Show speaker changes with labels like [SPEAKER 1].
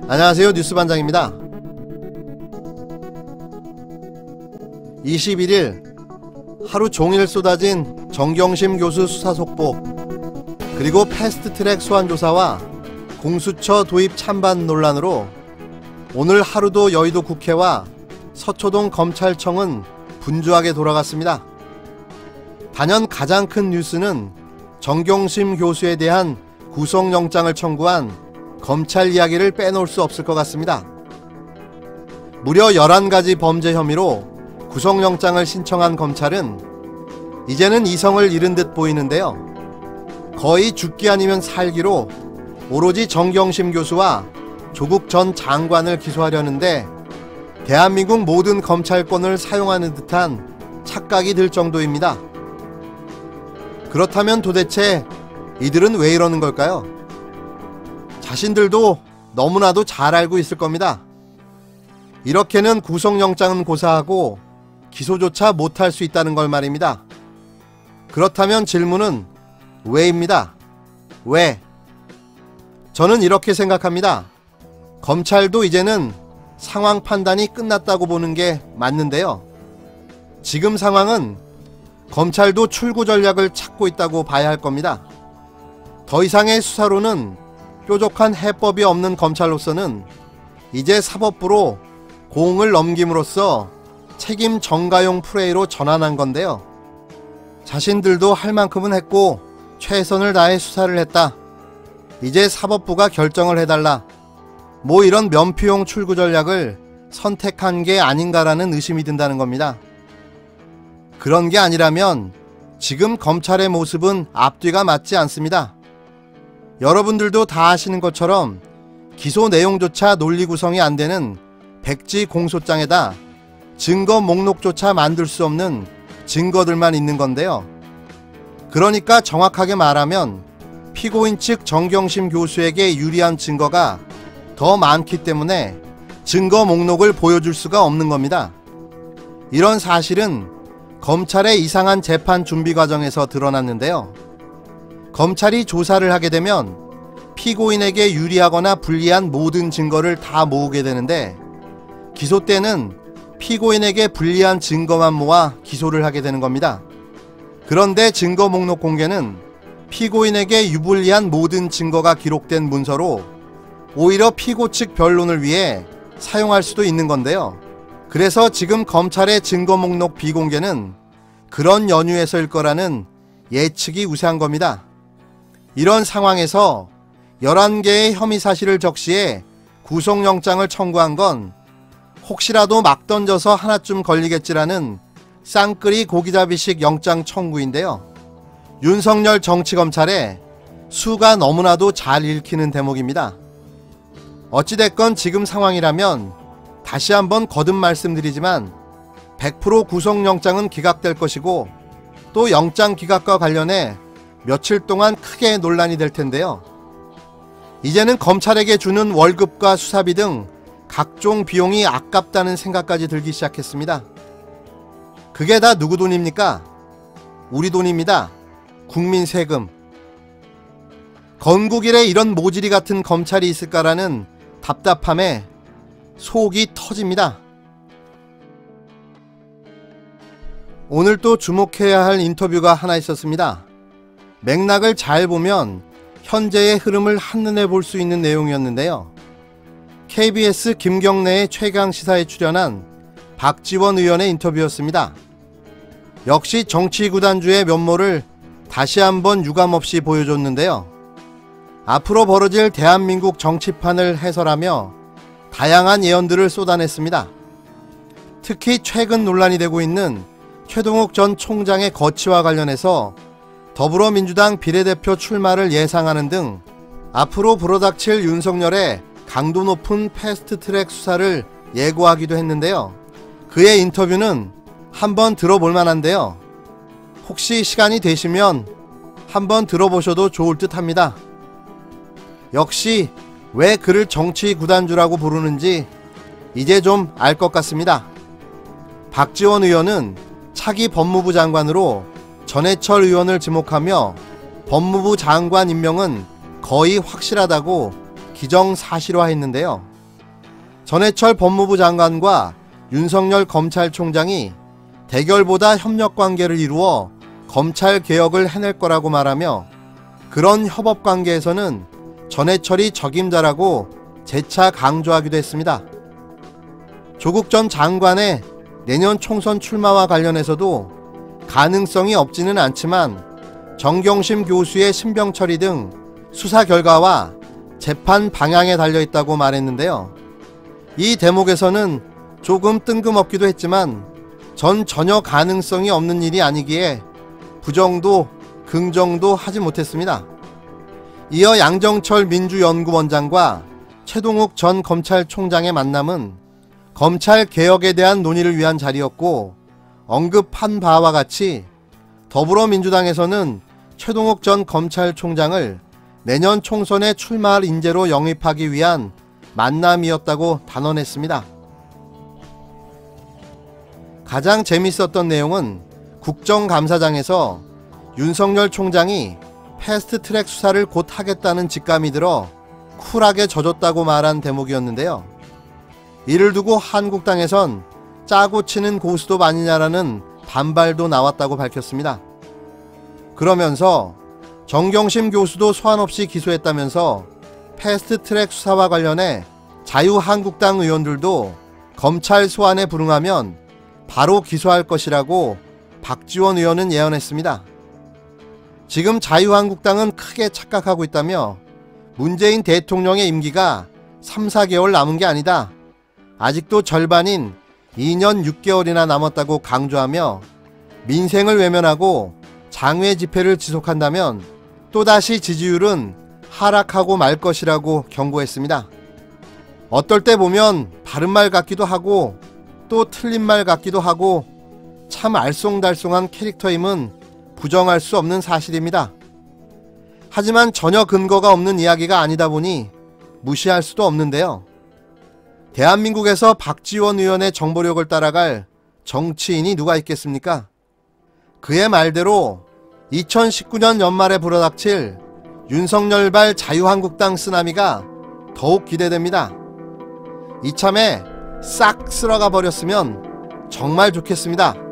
[SPEAKER 1] 안녕하세요, 뉴스반장입니다. 21일 하루 종일 쏟아진 정경심 교수 수사 속보, 그리고 패스트트랙 소환조사와 공수처 도입 찬반 논란으로 오늘 하루도 여의도 국회와 서초동 검찰청은 분주하게 돌아갔습니다. 단연 가장 큰 뉴스는 정경심 교수에 대한 구속영장을 청구한 검찰 이야기를 빼놓을 수 없을 것 같습니다. 무려 11가지 범죄 혐의로 구속영장을 신청한 검찰은 이제는 이성을 잃은 듯 보이는데요. 거의 죽기 아니면 살기로 오로지 정경심 교수와 조국 전 장관을 기소하려는데 대한민국 모든 검찰권을 사용하는 듯한 착각이 들 정도입니다. 그렇다면 도대체 이들은 왜 이러는 걸까요? 자신들도 너무나도 잘 알고 있을 겁니다. 이렇게는 구속영장은 고사하고 기소조차 못할 수 있다는 걸 말입니다. 그렇다면 질문은 왜입니다. 왜? 저는 이렇게 생각합니다. 검찰도 이제는 상황 판단이 끝났다고 보는 게 맞는데요. 지금 상황은 검찰도 출구 전략을 찾고 있다고 봐야 할 겁니다. 더 이상의 수사로는 뾰족한 해법이 없는 검찰로서는 이제 사법부로 공을 넘김으로써 책임 전가용 플레이로 전환한 건데요. 자신들도 할 만큼은 했고 최선을 다해 수사를 했다. 이제 사법부가 결정을 해달라. 뭐 이런 면피용 출구 전략을 선택한 게 아닌가라는 의심이 든다는 겁니다. 그런 게 아니라면 지금 검찰의 모습은 앞뒤가 맞지 않습니다. 여러분들도 다 아시는 것처럼 기소 내용조차 논리 구성이 안 되는 백지 공소장에다 증거 목록조차 만들 수 없는 증거들만 있는 건데요. 그러니까 정확하게 말하면 피고인 측 정경심 교수에게 유리한 증거가 더 많기 때문에 증거 목록을 보여줄 수가 없는 겁니다. 이런 사실은 검찰의 이상한 재판 준비 과정에서 드러났는데요. 검찰이 조사를 하게 되면 피고인에게 유리하거나 불리한 모든 증거를 다 모으게 되는데 기소 때는 피고인에게 불리한 증거만 모아 기소를 하게 되는 겁니다. 그런데 증거 목록 공개는 피고인에게 유불리한 모든 증거가 기록된 문서로 오히려 피고 측 변론을 위해 사용할 수도 있는 건데요. 그래서 지금 검찰의 증거 목록 비공개는 그런 연유에서일 거라는 예측이 우세한 겁니다. 이런 상황에서 11개의 혐의 사실을 적시해 구속영장을 청구한 건 혹시라도 막 던져서 하나쯤 걸리겠지라는 쌍끌이 고기잡이식 영장 청구인데요. 윤석열 정치검찰의 수가 너무나도 잘 읽히는 대목입니다. 어찌됐건 지금 상황이라면 다시 한번 거듭 말씀드리지만 100% 구속영장은 기각될 것이고 또 영장 기각과 관련해 며칠 동안 크게 논란이 될 텐데요. 이제는 검찰에게 주는 월급과 수사비 등 각종 비용이 아깝다는 생각까지 들기 시작했습니다. 그게 다 누구 돈입니까? 우리 돈입니다. 국민 세금. 건국일에 이런 모질이 같은 검찰이 있을까라는 답답함에 속이 터집니다. 오늘 또 주목해야 할 인터뷰가 하나 있었습니다. 맥락을 잘 보면 현재의 흐름을 한눈에 볼 수 있는 내용이었는데요. KBS 김경래의 최강시사에 출연한 박지원 의원의 인터뷰였습니다. 역시 정치구단주의 면모를 다시 한번 유감없이 보여줬는데요. 앞으로 벌어질 대한민국 정치판을 해설하며 다양한 예언들을 쏟아냈습니다. 특히 최근 논란이 되고 있는 최동욱 전 총장의 거취와 관련해서 더불어민주당 비례대표 출마를 예상하는 등 앞으로 불어닥칠 윤석열의 강도 높은 패스트트랙 수사를 예고하기도 했는데요. 그의 인터뷰는 한번 들어볼 만한데요. 혹시 시간이 되시면 한번 들어보셔도 좋을 듯 합니다. 역시 왜 그를 정치구단주라고 부르는지 이제 좀 알 것 같습니다. 박지원 의원은 차기 법무부 장관으로 전해철 의원을 지목하며 법무부 장관 임명은 거의 확실하다고 기정사실화했는데요. 전해철 법무부 장관과 윤석열 검찰총장이 대결보다 협력관계를 이루어 검찰개혁을 해낼 거라고 말하며 그런 협업관계에서는 전해철이 적임자라고 재차 강조하기도 했습니다. 조국 전 장관의 내년 총선 출마와 관련해서도 가능성이 없지는 않지만 정경심 교수의 신병 처리 등 수사 결과와 재판 방향에 달려있다고 말했는데요. 이 대목에서는 조금 뜬금없기도 했지만 전 전혀 가능성이 없는 일이 아니기에 부정도 긍정도 하지 못했습니다. 이어 양정철 민주연구원장과 최동욱 전 검찰총장의 만남은 검찰개혁에 대한 논의를 위한 자리였고, 언급한 바와 같이 더불어민주당에서는 최동욱 전 검찰총장을 내년 총선에 출마할 인재로 영입하기 위한 만남이었다고 단언했습니다. 가장 재밌었던 내용은 국정감사장에서 윤석열 총장이 패스트트랙 수사를 곧 하겠다는 직감이 들어 쿨하게 져줬다고 말한 대목이었는데요. 이를 두고 한국당에선 짜고 치는 고스톱 아니냐라는 반발도 나왔다고 밝혔습니다. 그러면서 정경심 교수도 소환 없이 기소했다면서 패스트트랙 수사와 관련해 자유한국당 의원들도 검찰 소환에 불응하면 바로 기소할 것이라고 박지원 의원은 예언했습니다. 지금 자유한국당은 크게 착각하고 있다며 문재인 대통령의 임기가 3, 4개월 남은 게 아니다. 아직도 절반인 2년 6개월이나 남았다고 강조하며 민생을 외면하고 장외 집회를 지속한다면 또다시 지지율은 하락하고 말 것이라고 경고했습니다. 어떨 때 보면 바른 말 같기도 하고 또 틀린 말 같기도 하고 참 알쏭달쏭한 캐릭터임은 부정할 수 없는 사실입니다. 하지만 전혀 근거가 없는 이야기가 아니다 보니 무시할 수도 없는데요. 대한민국에서 박지원 의원의 정보력을 따라갈 정치인이 누가 있겠습니까? 그의 말대로 2019년 연말에 불어닥칠 윤석열발 자유한국당 쓰나미가 더욱 기대됩니다. 이참에 싹 쓸어가 버렸으면 정말 좋겠습니다.